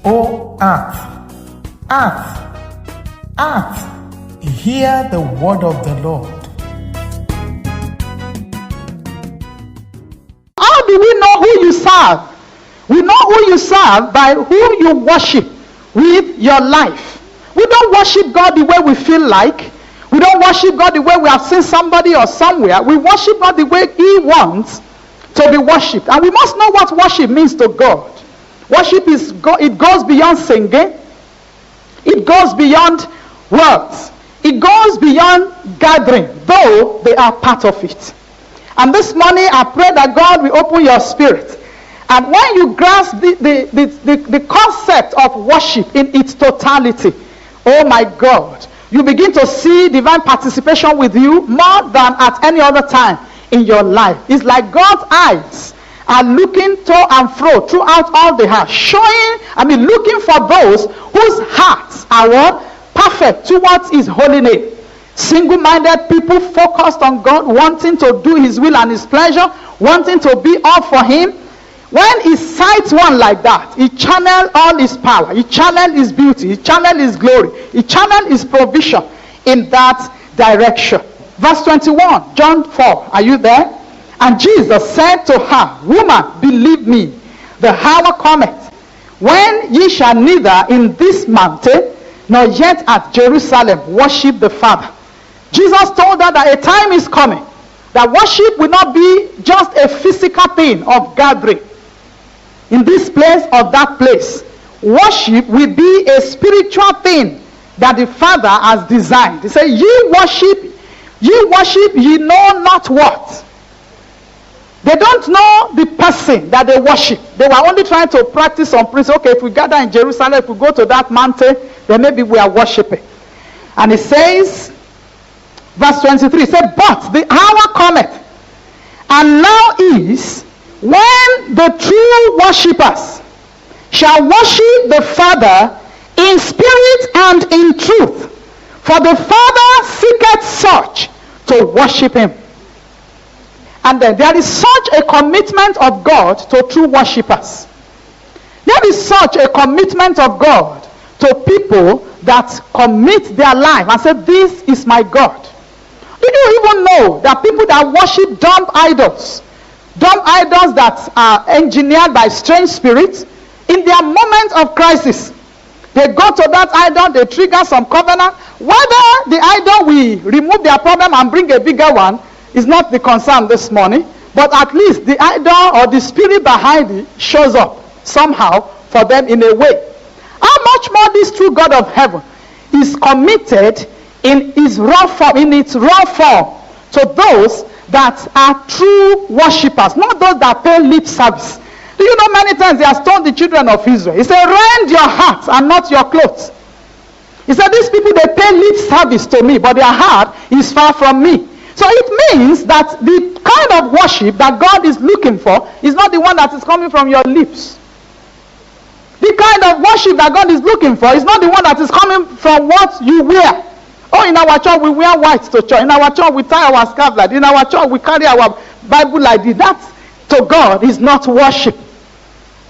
O earth, earth, earth, hear the word of the Lord. How do we know who you serve? We know who you serve by who you worship with your life. We don't worship God the way we feel like. We don't worship God the way we have seen somebody or somewhere. We worship God the way He wants to be worshipped. And we must know what worship means to God. Worship it goes beyond singing. It goes beyond words. It goes beyond gathering, though they are part of it. And this morning I pray that God will open your spirit. And when you grasp the concept of worship in its totality, oh my God, you begin to see divine participation with you more than at any other time in your life. It's like God's eyes are looking to and fro throughout all the house, looking for those whose hearts are what? Perfect towards His holy name. Single-minded people focused on God, wanting to do His will and His pleasure, wanting to be all for Him. When He sights one like that, He channels all His power, He channels His beauty, He channels His glory, He channels His provision in that direction. Verse 21, John 4, are you there? And Jesus said to her, Woman, believe me, the hour cometh, when ye shall neither in this mountain, nor yet at Jerusalem worship the Father. Jesus told her that a time is coming, that worship will not be just a physical thing of gathering in this place or that place. Worship will be a spiritual thing that the Father has designed. He said, ye worship, ye know not what. They don't know the person that they worship. They were only trying to practice some principle. Okay, if we gather in Jerusalem, if we go to that mountain, then maybe we are worshiping. And it says, verse 23, it said, but the hour cometh, and now is, when the true worshippers shall worship the Father in spirit and in truth. For the Father seeketh such to worship Him. And then there is such a commitment of God to true worshippers. There is such a commitment of God to people that commit their life and say, this is my God. Do you even know that people that worship dumb idols that are engineered by strange spirits, in their moment of crisis, they go to that idol, they trigger some covenant. Whether the idol will remove their problem and bring a bigger one is not the concern this morning, but at least the idol or the spirit behind it shows up somehow for them in a way. How much more this true God of heaven is committed in its raw form to those that are true worshippers, not those that pay lip service. Do you know many times He has told the children of Israel, He said, rend your hearts and not your clothes. He said, these people, they pay lip service to me, but their heart is far from me. So it means that the kind of worship that God is looking for is not the one that is coming from your lips. The kind of worship that God is looking for is not the one that is coming from what you wear. Oh, in our church we wear white to church. In our church we tie our scarf like this. In our church we carry our Bible like this. That to God is not worship.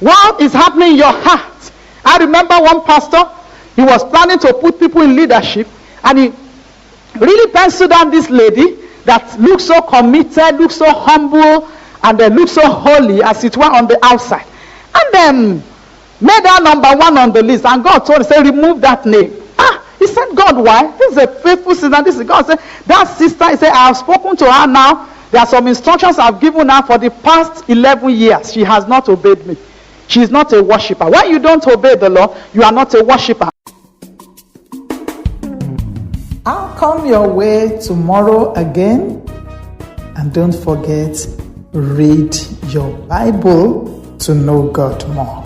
What is happening in your heart? I remember one pastor, he was planning to put people in leadership, and he really penciled down this lady that looks so committed, looks so humble, and then looks so holy as it were on the outside. And then made her number one on the list, and God told him, say, remove that name. He said, God, why? This is a faithful sister. This is God. Said, that sister, he said, I have spoken to her now. There are some instructions I've given her for the past 11 years. She has not obeyed me. She is not a worshiper. When you don't obey the law, you are not a worshiper. I'll come your way tomorrow again. And don't forget, read your Bible to know God more.